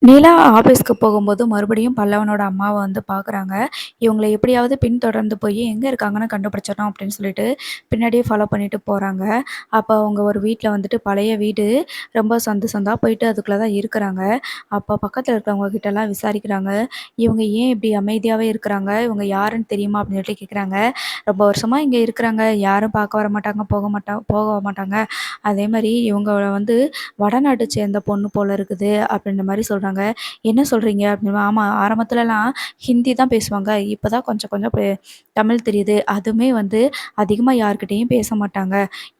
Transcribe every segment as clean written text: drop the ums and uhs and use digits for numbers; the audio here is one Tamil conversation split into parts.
நிலா ஆஃபீஸ்க்கு போகும்போது மறுபடியும் பல்லவனோட அம்மாவ வந்து பார்க்குறாங்க. இவங்கள எப்படியாவது பின்தொடர்ந்து போய் எங்க இருக்காங்கன்னு கண்டுபிடிச்சிடணும் அப்படின்னு சொல்லிட்டு பின்னாடியே ஃபாலோ பண்ணிட்டு போறாங்க. அப்போ அவங்க ஒரு வீட்ல வந்துட்டு பழைய வீடு ரொம்ப சந்து சந்தா போயிட்டு அதுக்குள்ள தான் இருக்கிறாங்க. அப்போ பக்கத்துல இருக்கிறவங்க கிட்டலாம் விசாரிக்கிறாங்க. இவங்க ஏன் இப்படி அமைதியாவே இருக்கிறாங்க? இவங்க யாருன்னு தெரியுமா? அப்படின்னு சொல்லிட்டு கேட்குறாங்க. ரொம்ப வருஷமா இங்க இருக்கிறாங்க. யாரும் பார்க்க வரமாட்டாங்க, போக மாட்டாங்க. அதேமாரி இவங்கள வந்து வடநாட்ட சேர்ந்த பொண்ணு போல இருக்குது அப்படின்ற மாரி சொல்றாங்க. என்ன சொல்றீங்க? அப்படின்னு ஆமா ஆரம்பத்துலலாம் ஹிந்தி தான் பேசுவாங்க. இப்ப தான் கொஞ்சம் கொஞ்சம் தமிழ் தெரியுது. அதுவுமே வந்து அதிகமா யார்கிட்டயும் பேச மாட்டாங்க.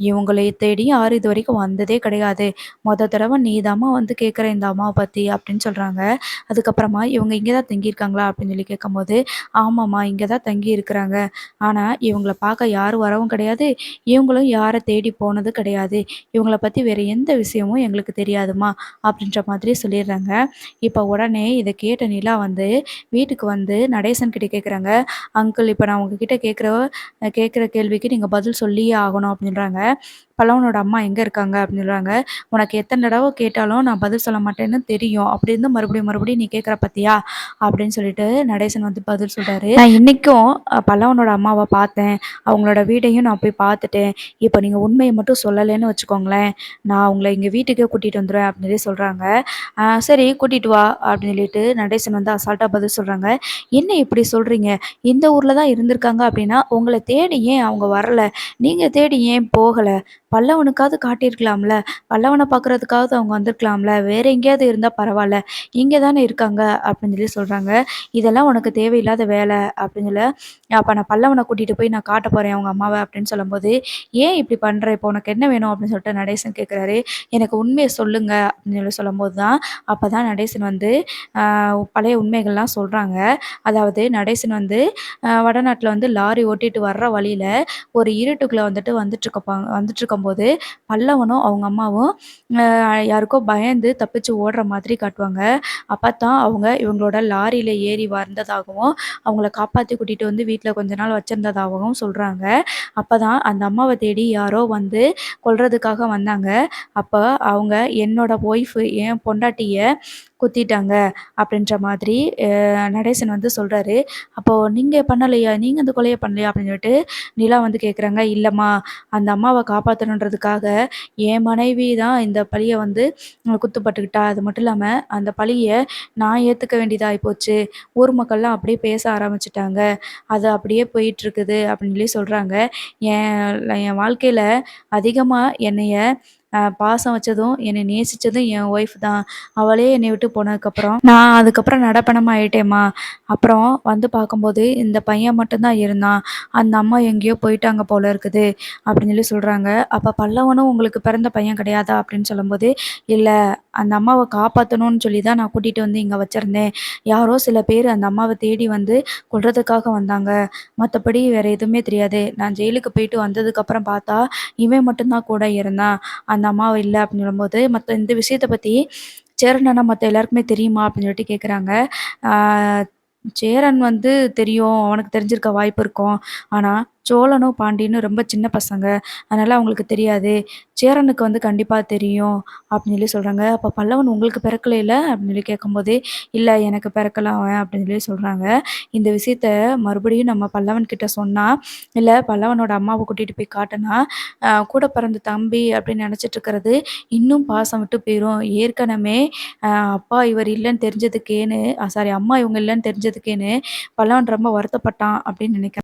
இவங்களை தேடி யாரும் இதுவரைக்கும் வந்ததே கிடையாது. தடவ நீ தாம்மா வந்து கேட்குற இந்த அம்மாவ பத்தி அப்படின்னு சொல்றாங்க. அதுக்கப்புறமா இவங்க இங்க தான் தங்கியிருக்காங்களா? அப்படின்னு சொல்லி கேட்கும்போது, ஆமாம்மா இங்க தான் தங்கி இருக்கிறாங்க. ஆனா இவங்கள பார்க்க யாரும் வரவும் கிடையாது. இவங்களும் யார தேடி போனது கிடையாது. இவங்கள பத்தி வேற எந்த விஷயமும் எங்களுக்கு தெரியாதும்மா, அப்படின்ற மாதிரி சொல்லிடுறாங்க. இப்ப உடனே இத கேட்ட நிலா வந்து வீட்டுக்கு வந்து நடேசன் கிட்ட கேட்குறாங்க. அங்கிள் இப்ப நான் உங்ககிட்ட கேட்குற கேள்விக்கு நீங்க பதில் சொல்லியே ஆகணும் அப்படின்றாங்க. பல்லவனோட அம்மா எங்க இருக்காங்க அப்படின்னு சொல்றாங்க. உனக்கு எத்தன தடவ கேட்டாலும் நான் பதில் சொல்ல மாட்டேன்னு தெரியும். அப்படி இருந்தும் மறுபடியும் மறுபடியும் நீ கேட்குற பாத்தியா? அப்படின்னு சொல்லிட்டு நடேசன் வந்து பதில் சொல்றாரு. நான் இன்னைக்கும் பல்லவனோட அம்மாவ பார்த்தேன். அவங்களோட வீடையும் நான் போய் பார்த்துட்டேன். இப்ப நீங்க உண்மைய மட்டும் சொல்லலைன்னு வச்சுக்கோங்களேன், நான் உங்கள எங்க வீட்டுக்கே கூட்டிட்டு வந்துருவேன் அப்படின்னு சொல்லி சொல்றாங்க. சரி கூட்டிட்டு வா அப்படின்னு சொல்லிட்டு நடேசன் வந்து அசால்ட்டா பதில் சொல்றாங்க. என்ன இப்படி சொல்றீங்க? இந்த ஊர்ல தான் இருந்திருக்காங்க அப்படின்னா, உங்கள தேடி ஏன் அவங்க வரல? நீங்க தேடி ஏன் போகல? பல்லவனுக்காவது காட்டியிருக்கலாம்ல. பல்லவன பார்க்குறதுக்காவது அவங்க வந்திருக்கலாம்ல. வேற எங்கேயாவது இருந்தா பரவால்ல. இங்க தானே இருக்காங்க அப்படின்னு சொல்லி சொல்றாங்க. இதெல்லாம் உனக்கு தேவையில்லாத வேல அப்படின்னு சொல்ல, அப்ப நான் பல்லவன கூட்டிட்டு போய் நான் காட்டப் போறேன் உங்க அம்மாவ அப்படின்னு சொல்லும்போது, ஏன் இப்படி பண்ற? இப்போ உனக்கு என்ன வேணும்? அப்படின்னு சொல்லிட்டு நடேசன் கேட்குறாரு. எனக்கு உண்மைய சொல்லுங்க அப்படின்னு சொல்லி சொல்லும்போது தான், அப்பதான் நடேசன் வந்து பழைய உண்மைகள்லாம் சொல்றாங்க. அதாவது நடேசன் வந்து வடநாட்ல வந்து லாரி ஓட்டிட்டு வர்ற வழியில ஒரு இருட்டுக்குள்ள வந்துட்டுருக்கும்போது பல்லவனும் அவங்க அம்மாவும் யாருக்கோ பயந்து தப்பிச்சு ஓடுற மாதிரி காட்டுவாங்க. அப்பத்தான் அவங்க இவங்களோட லாரியில ஏறி வந்ததாகவும், அவங்கள காப்பாத்தி கூட்டிட்டு வந்து வீட்ல கொஞ்ச நாள் வச்சிருந்ததாகவும் சொல்றாங்க. அப்பதான் அந்த அம்மாவ தேடி யாரோ வந்து கொல்றதுக்காக வந்தாங்க. அப்ப அவங்க என்னோட என் பொண்டாட்டிய குத்திட்டாங்க அப்படின்ற மாதிரி நடேசன் வந்து சொல்றாரு. அப்போ நீங்க பண்ணலையா? நீங்க அந்த கொலைய பண்ணலையா? அப்படின்னு சொல்லிட்டு நிலா வந்து கேட்குறாங்க. இல்லம்மா, அந்த அம்மாவ காப்பாத்தணுன்றதுக்காக என் மனைவி தான் இந்த பழிய வந்து குத்துப்பட்டுக்கிட்டா. அது மட்டும் இல்லாம அந்த பழிய நான் ஏத்துக்க வேண்டியதா ஆயிப்போச்சு. ஊர் மக்கள்லாம் அப்படியே பேச ஆரம்பிச்சுட்டாங்க. அது அப்படியே போயிட்டுருக்குது அப்படின்னு சொல்லி சொல்றாங்க. என் வாழ்க்கையில அதிகமா என்னைய பாசம் வச்சதும், என்னை நேசிச்சதும் என் ஒய்ஃப் தான். அவளே என்னை விட்டு போனதுக்கப்புறம், நான் அதுக்கப்புறம் நடப்பணமா ஆயிட்டேன்ம்மா. அப்புறம் வந்து பார்க்கும்போது, இந்த பையன் மட்டும் தான் இருந்தான். அந்த அம்மா எங்கேயோ போயிட்டாங்க போல இருக்குது, அப்படின்னு சொல்லி சொல்றாங்க. அப்ப பல்லவனும் உங்களுக்கு பிறந்த பையன் கிடையாதா? அப்படின்னு சொல்லும்போது, இல்ல அந்த அம்மாவ காப்பாத்தணும்னு சொல்லி தான் நான் கூட்டிட்டு வந்து இங்க வச்சிருந்தேன். யாரோ சில பேர் அந்த அம்மாவ தேடி வந்து கொல்றதுக்காக வந்தாங்க. மத்தபடி வேற எதுவுமே தெரியாது. நான் ஜெயிலுக்கு போயிட்டு வந்ததுக்கப்புறம் பார்த்தா, இவன் மட்டும் தான் கூட இருந்தான். அந்த அம்மாவ இல்ல அப்படின்னு சொல்லும்போது, மத்த இந்த விஷயத்த பத்தி சேரன் அண்ணா மத்த எல்லாருக்குமே தெரியுமா? அப்படின்னு சொல்லிட்டு கேட்குறாங்க. ஆ சேரன் வந்து தெரியும். அவனுக்கு தெரிஞ்சிருக்க வாய்ப்பு இருக்கும். ஆனா, சோழனும், பாண்டியனும் ரொம்ப சின்ன பசங்க. அதனால அவங்களுக்கு தெரியாது. சேரனுக்கு வந்து கண்டிப்பா தெரியும் அப்படின்னு சொல்லி சொல்றாங்க. அப்ப பல்லவன் உங்களுக்கு பிறக்கலைல? அப்படின்னு சொல்லி கேட்கும்போது, இல்ல எனக்கு பிறக்கல அவன் அப்படின்னு சொல்லி சொல்றாங்க. இந்த விஷயத்த மறுபடியும் நம்ம பல்லவன் கிட்ட சொன்னா, இல்ல பல்லவனோட அம்மாவ கூட்டிட்டு போய் காட்டுனா, கூட பிறந்த தம்பி அப்படின்னு நெனச்சிட்டு இருக்கிறது, இன்னும் பாசம் விட்டு போயிரும். ஏற்கனவே அப்பா இவர் இல்லன்னு தெரிஞ்சதுக்கேன்னு சாரி அம்மா இவங்க இல்லன்னு தெரிஞ்சதுக்கேன்னு பல்லவன் ரொம்ப வருத்தப்பட்டான் அப்படின்னு நினைக்கிறேன்.